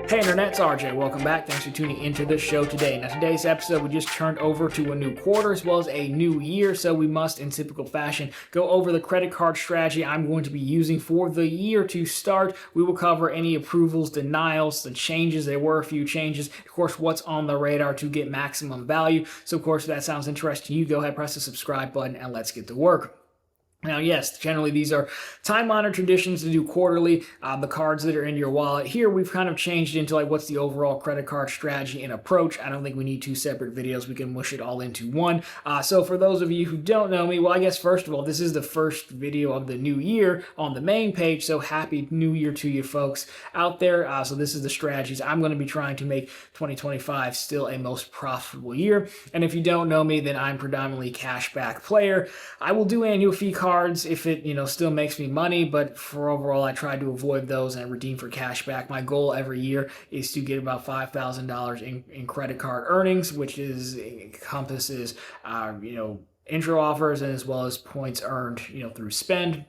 Hey Internet, it's RJ. Welcome back. Thanks for tuning into the show today. Now, today's episode, we just turned over to a new quarter as well as a new year, so we must, in typical fashion, go over the credit card strategy I'm going to be using for the year to start. We will cover any approvals, denials, the changes. There were a few changes. Of course, what's on the radar to get maximum value. So, of course, if that sounds interesting to you, go ahead, press the subscribe button, and let's get to work. Now, yes, generally these are time-honored traditions to do quarterly, the cards that are in your wallet. Here, we've kind of changed into like what's the overall credit card strategy and approach. I don't think we need two separate videos. We can mush it all into one. So for those of you who don't know me, well, I guess first of all, this is the first video of the new year on the main page, so happy new year to you folks out there. So this is the strategies I'm going to be trying to make 2025 still a most profitable year. And if you don't know me, then I'm predominantly cashback player. I will do annual fee cards if it still makes me money, but for overall I try to avoid those and redeem for cash back. My goal every year is to get about $5,000 in credit card earnings, which encompasses intro offers and as well as points earned through spend.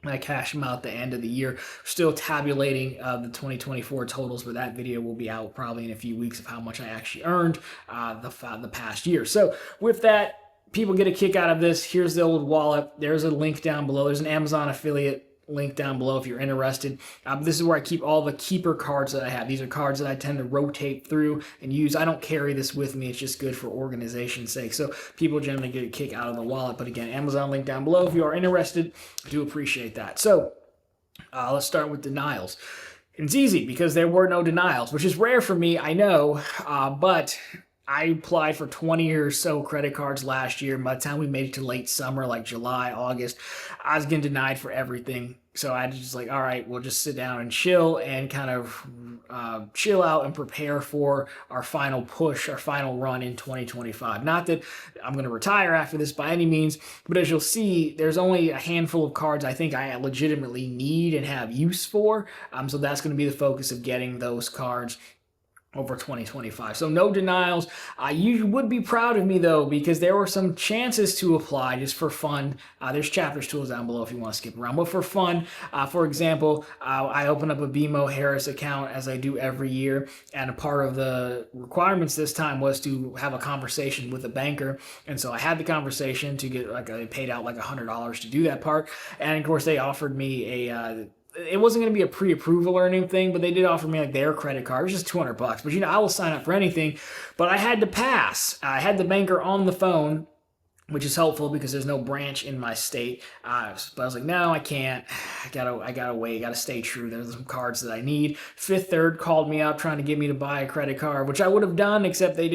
I cash them out at the end of the year. Still tabulating the 2024 totals, but that video will be out probably in a few weeks of how much I actually earned the past year. So with that, people get a kick out of this. Here's the old wallet. There's a link down below. There's an Amazon affiliate link down below if you're interested. This is where I keep all the keeper cards that I have. These are cards that I tend to rotate through and use. I don't carry this with me. It's just good for organization's sake. So people generally get a kick out of the wallet. But again, Amazon link down below if you are interested. I do appreciate that. So let's start with denials. It's easy because there were no denials, which is rare for me, I know, but I applied for 20 or so credit cards last year. By the time we made it to late summer, like July, August, I was getting denied for everything. So I was just like, all right, we'll just sit down and chill and kind of chill out and prepare for our final push, our final run in 2025. Not that I'm going to retire after this by any means, but as you'll see, there's only a handful of cards I think I legitimately need and have use for. So that's going to be the focus of getting those cards over 2025. So no denials. You would be proud of me though, because there were some chances to apply just for fun. There's chapters tools down below if you want to skip around, but for fun, for example, I opened up a BMO Harris account as I do every year, and a part of the requirements this time was to have a conversation with a banker. And so I had the conversation to get I paid out like $100 to do that part. And of course they offered me it wasn't going to be a pre-approval or anything, but they did offer me like their credit card. It was just $200. But I will sign up for anything. But I had to pass. I had the banker on the phone, which is helpful because there's no branch in my state. But I was like, no, I can't. I gotta wait. Gotta stay true. There's some cards that I need. Fifth Third called me up trying to get me to buy a credit card, which I would have done, except they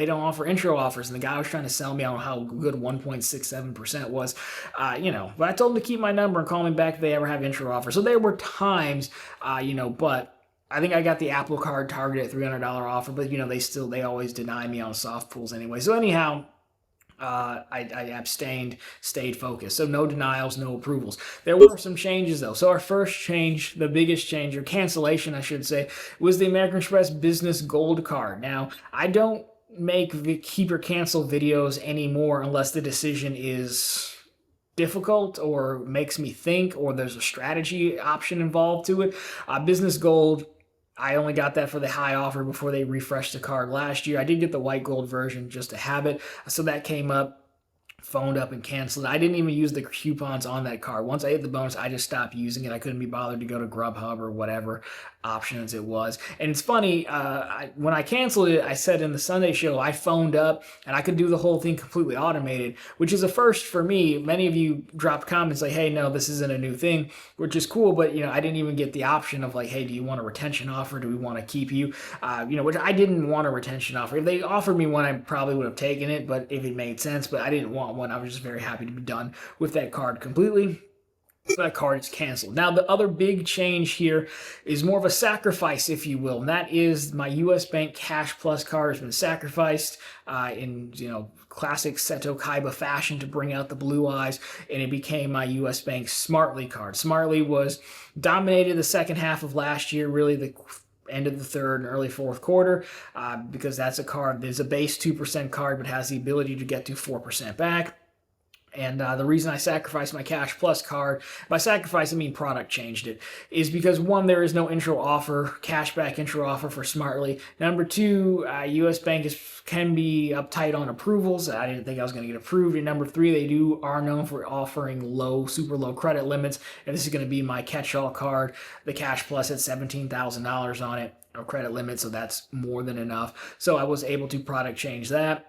don't offer intro offers, and the guy was trying to sell me on how good 1.67% was, but I told him to keep my number and call me back if they ever have intro offers. So there were times, but I think I got the Apple Card target at $300 offer, but they always deny me on soft pulls anyway. So anyhow, I abstained, stayed focused. So no denials, no approvals. There were some changes though. So our first change, the biggest change, or cancellation I should say, was the American Express Business Gold Card. Now, I don't make the keep or cancel videos anymore unless the decision is difficult or makes me think or there's a strategy option involved to it. Business Gold, I only got that for the high offer before they refreshed the card last year. I did get the white gold version just to have it. So that came up, phoned up and canceled. I didn't even use the coupons on that card. Once I hit the bonus, I just stopped using it. I couldn't be bothered to go to Grubhub or whatever options it was. And it's funny, when I canceled it, I said in the Sunday show, I phoned up and I could do the whole thing completely automated, which is a first for me. Many of you dropped comments like, hey, no, this isn't a new thing, which is cool. But, I didn't even get the option of like, hey, do you want a retention offer? Do we want to keep you? Which I didn't want a retention offer. If they offered me one, I probably would have taken it, but if it made sense, but I didn't want one. I was just very happy to be done with that card completely. So that card is canceled. Now, the other big change here is more of a sacrifice, if you will, and that is my U.S. Bank Cash Plus card has been sacrificed in classic Seto Kaiba fashion to bring out the blue eyes, and it became my U.S. Bank Smartly card. Smartly was dominated the second half of last year, really the end of the third and early fourth quarter, because that's a card. There's a base 2% card, but has the ability to get to 4% back. And the reason I sacrificed my Cash Plus card, by sacrifice I mean product changed it, is because one, there is no intro offer, cashback intro offer for Smartly. Number two, US Bank can be uptight on approvals. I didn't think I was going to get approved. And number three, they are known for offering super low credit limits. And this is going to be my catch-all card. The Cash Plus had $17,000 on it, a credit limit, so that's more than enough. So I was able to product change that.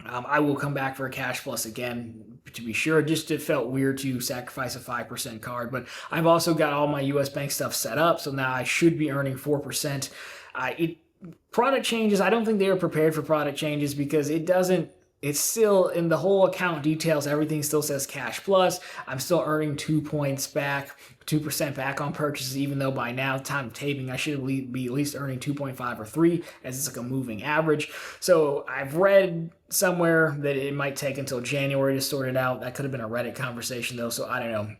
I will come back for a Cash Plus again, to be sure. Just it felt weird to sacrifice a 5% card, but I've also got all my US Bank stuff set up, so now I should be earning 4%. Product changes, I don't think they were prepared for product changes because it's still in the whole account details, everything still says Cash Plus. I'm still earning 2 points back, 2% back on purchases, even though by now, time of taping, I should be at least earning 2.5 or 3, as it's like a moving average. So I've read somewhere that it might take until January to sort it out. That could have been a Reddit conversation though, so I don't know.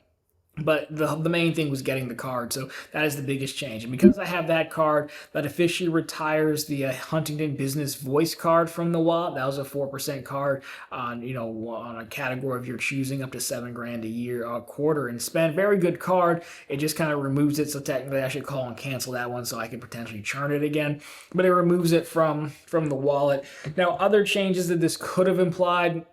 But the main thing was getting the card, so that is the biggest change. And because I have that card, that officially retires the Huntington Business Voice card from the wallet. That was a 4% card on on a category of your choosing, up to $7,000 a year, a quarter in spend. Very good card. It just kind of removes it, so technically I should call and cancel that one so I can potentially churn it again. But it removes it from the wallet. Now, other changes that this could have implied,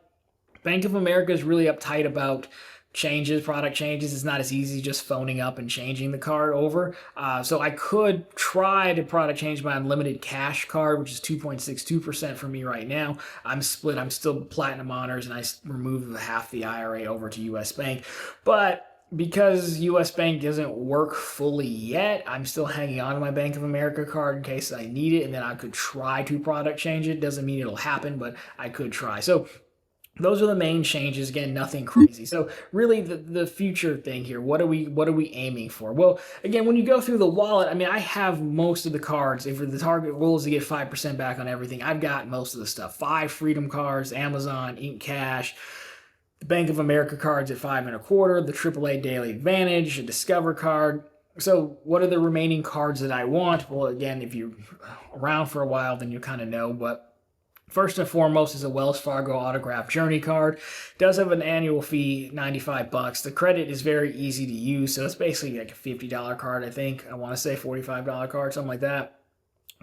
Bank of America is really uptight about product changes. It's not as easy just phoning up and changing the card over. So I could try to product change my unlimited cash card, which is 2.62% for me right now. I'm split. I'm still platinum honors, and I removed half the IRA over to US Bank. But because US Bank doesn't work fully yet, I'm still hanging on to my Bank of America card in case I need it, and then I could try to product change it. Doesn't mean it'll happen, but I could try. So those are the main changes. Again, nothing crazy. So really the future thing here, what are we aiming for? Well, again, when you go through the wallet, I mean, I have most of the cards. If the target goal is to get 5% back on everything, I've got most of the stuff. 5 Freedom cards, Amazon, Ink Cash, the Bank of America cards at 5.25, the AAA Daily Advantage, a Discover card. So what are the remaining cards that I want? Well, again, if you're around for a while, then you kind of know, but first and foremost is a Wells Fargo Autograph Journey card. It does have an annual fee, $95. The credit is very easy to use, so it's basically like a $50 card, I think. I want to say $45 card, something like that.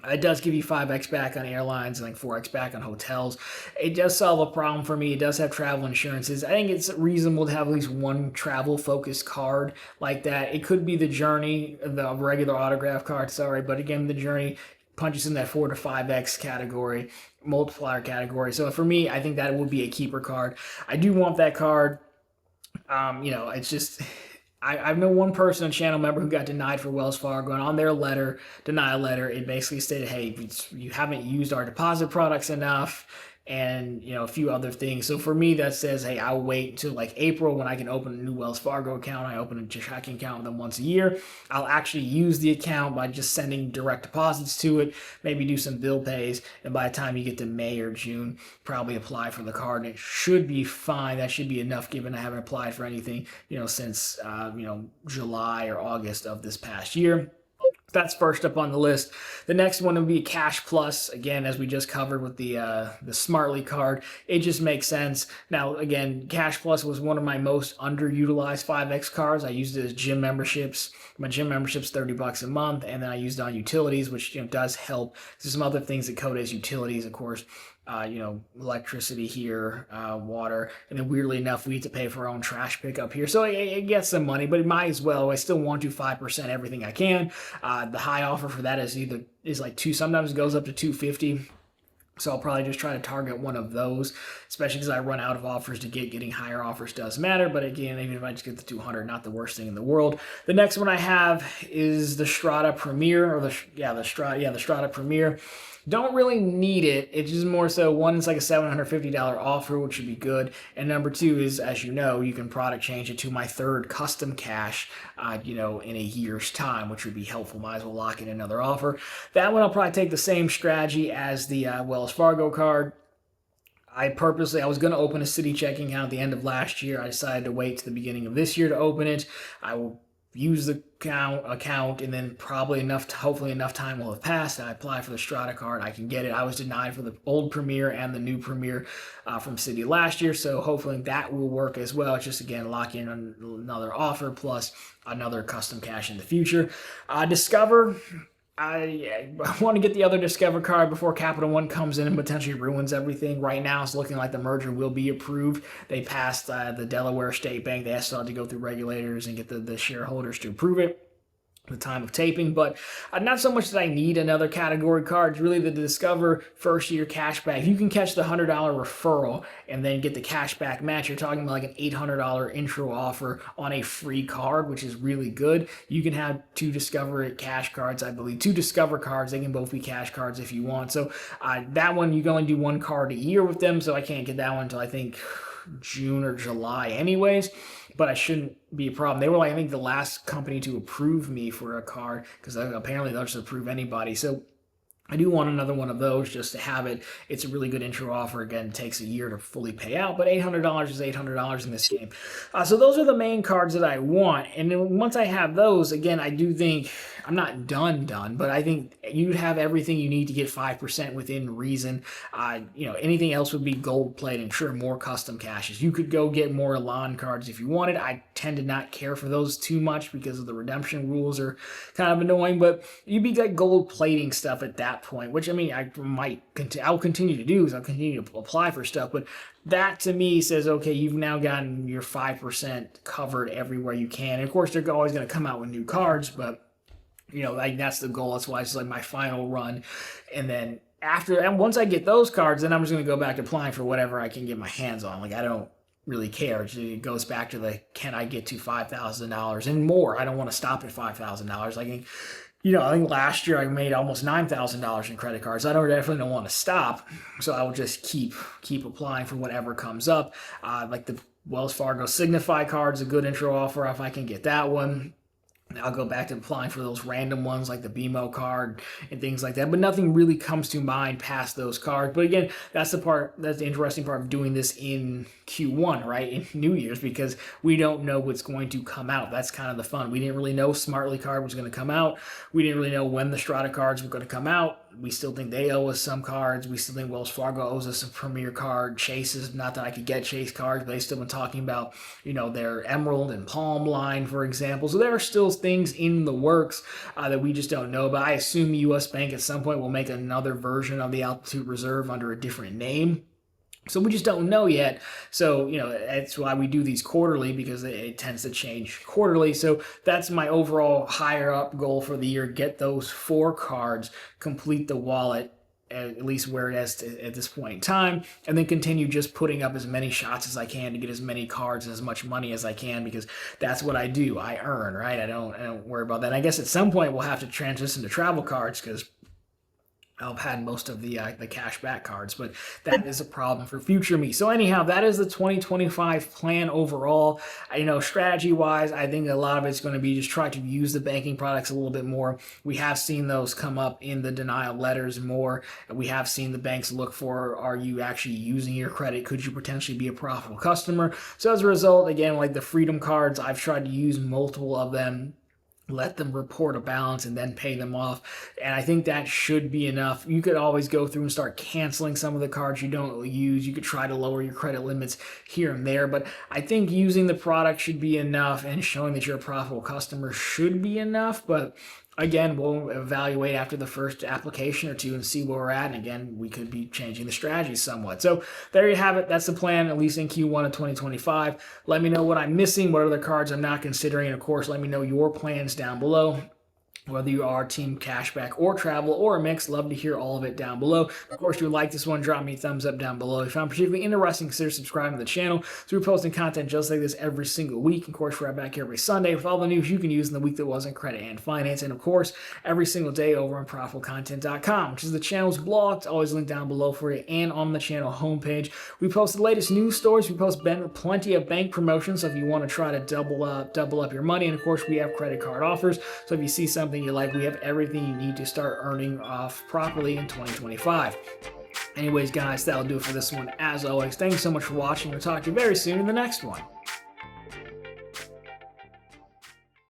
It does give you 5x back on airlines and like 4x back on hotels. It does solve a problem for me. It does have travel insurances. I think it's reasonable to have at least one travel-focused card like that. It could be the Journey, the regular autograph card, sorry, but again, the Journey punches in that 4 to 5x category, multiplier category. So for me, I think that would be a keeper card. I do want that card. It's just, I know one person, a channel member, who got denied for Wells Fargo, and on their denial letter, it basically stated, hey, you haven't used our deposit products enough, and a few other things. So for me, that says, hey, I'll wait until like April when I can open a new Wells Fargo account. I open a checking account with them once a year. I'll actually use the account by just sending direct deposits to it, maybe do some bill pays, and by the time you get to May or June, probably apply for the card, and it should be fine. That should be enough, given I haven't applied for anything since July or August of this past year. That's first up on the list. The next one would be Cash Plus. Again, as we just covered with the Smartly card, it just makes sense. Now, again, Cash Plus was one of my most underutilized 5X cards. I used it as gym memberships. My gym membership's $30 a month, and then I used it on utilities, which does help. There's some other things that code as utilities, of course. Electricity here, water, and then weirdly enough, we need to pay for our own trash pickup here. So it gets some money, but it might as well. I still want to 5% everything I can. The high offer for that is like sometimes it goes up to $250. So I'll probably just try to target one of those, especially because I run out of offers to getting higher offers does matter. But again, even if I just get the 200, not the worst thing in the world. The next one I have is the Strata Premier, the Strata Premier. Don't really need it. It's just more so, one, it's like a $750 offer, which would be good. And number two is, as you know, you can product change it to my third custom cash, in a year's time, which would be helpful. Might as well lock in another offer. That one, I'll probably take the same strategy as the Wells Fargo card. I was going to open a Citi checking account at the end of last year. I decided to wait to the beginning of this year to open it. I will use the account, and then hopefully enough time will have passed. I apply for the Strata card, I can get it. I was denied for the old Premier and the new Premier from Citi last year, so hopefully that will work as well. It's just, again, lock in another offer plus another custom cash in the future. Discover, I want to get the other Discover card before Capital One comes in and potentially ruins everything. Right now, it's looking like the merger will be approved. They passed the Delaware State Bank. They still have to go through regulators and get the shareholders to approve it at the time of taping, but not so much that I need another category card. It's really the Discover first year cashback. If you can catch the $100 referral and then get the cashback match, you're talking about like an $800 intro offer on a free card, which is really good. You can have two Discover cash cards, I believe, two Discover cards. They can both be cash cards if you want. So that one, you can only do one card a year with them, so I can't get that one until I think June or July anyways, but I shouldn't be a problem. They were like, I think, the last company to approve me for a card, because apparently they'll just approve anybody. So I do want another one of those just to have it. It's a really good intro offer. Again, it takes a year to fully pay out, but $800 is $800 in this game. So those are the main cards that I want. And then once I have those, again, I do think I'm not done, but I think you'd have everything you need to get 5% within reason. Anything else would be gold plate and sure, more custom caches. You could go get more Elan cards if you wanted. I tend to not care for those too much because of the redemption rules are kind of annoying, but you'd be like gold plating stuff at that point, which, I mean, I'll continue to do is I'll continue to apply for stuff, but that to me says, okay, you've now gotten your 5% covered everywhere you can. And of course, they're always going to come out with new cards, but like that's the goal. That's why it's like my final run. And then once I get those cards, then I'm just going to go back to applying for whatever I can get my hands on. Like, I don't really care. It goes back to can I get to $5,000 and more? I don't want to stop at $5,000. I think last year I made almost $9,000 in credit cards. I definitely don't want to stop. So I will just keep applying for whatever comes up. Like the Wells Fargo Signify card is a good intro offer if I can get that one. I'll go back to applying for those random ones like the BMO card and things like that, but nothing really comes to mind past those cards. But again, that's the interesting part of doing this in Q1, right, in New Year's, because we don't know what's going to come out. That's kind of the fun. We didn't really know Smartly card was going to come out. We didn't really know when the Strata cards were going to come out. We still think they owe us some cards. We still think Wells Fargo owes us a Premier card. Chase is, not that I could get Chase cards, but they've still been talking about, their Emerald and Palm line, for example. So there are still things in the works that we just don't know. But I assume U.S. Bank at some point will make another version of the Altitude Reserve under a different name. So we just don't know yet. So, that's why we do these quarterly, because it tends to change quarterly. So that's my overall higher up goal for the year. Get those 4 cards, complete the wallet, at least where it is at this point in time, and then continue just putting up as many shots as I can to get as many cards and as much money as I can, because that's what I do. I earn, right? I don't worry about that. And I guess at some point we'll have to transition to travel cards, because I've had most of the cash back cards, but that is a problem for future me. So anyhow, that is the 2025 plan overall. Strategy-wise, I think a lot of it's going to be just try to use the banking products a little bit more. We have seen those come up in the denial letters more. We have seen the banks look for, are you actually using your credit? Could you potentially be a profitable customer? So as a result, again, like the Freedom cards, I've tried to use multiple of them, let them report a balance and then pay them off. And I think that should be enough. You could always go through and start canceling some of the cards you don't use. You could try to lower your credit limits here and there, but I think using the product should be enough, and showing that you're a profitable customer should be enough. But again, we'll evaluate after the first application or two and see where we're at. And again, we could be changing the strategy somewhat. So there you have it. That's the plan, at least in Q1 of 2025. Let me know what I'm missing, what other cards I'm not considering. And of course, let me know your plans down below. Whether you are team cashback or travel or a mix, love to hear all of it down below. Of course, if you like this one, drop me a thumbs up down below. If you found particularly interesting, consider subscribing to the channel. So we're posting content just like this every single week. Of course, we're back here every Sunday with all the news you can use in the week that wasn't credit and finance. And of course, every single day over on ProfitableContent.com, which is the channel's blog. It's always linked down below for you, and on the channel homepage. We post the latest news stories. We post plenty of bank promotions, so if you want to try to double up your money. And of course, we have credit card offers. So if you see something you like, we have everything you need to start earning off properly in 2025. Anyways, guys, that'll do it for this one. As always, thanks so much for watching. We'll talk to you very soon in the next one.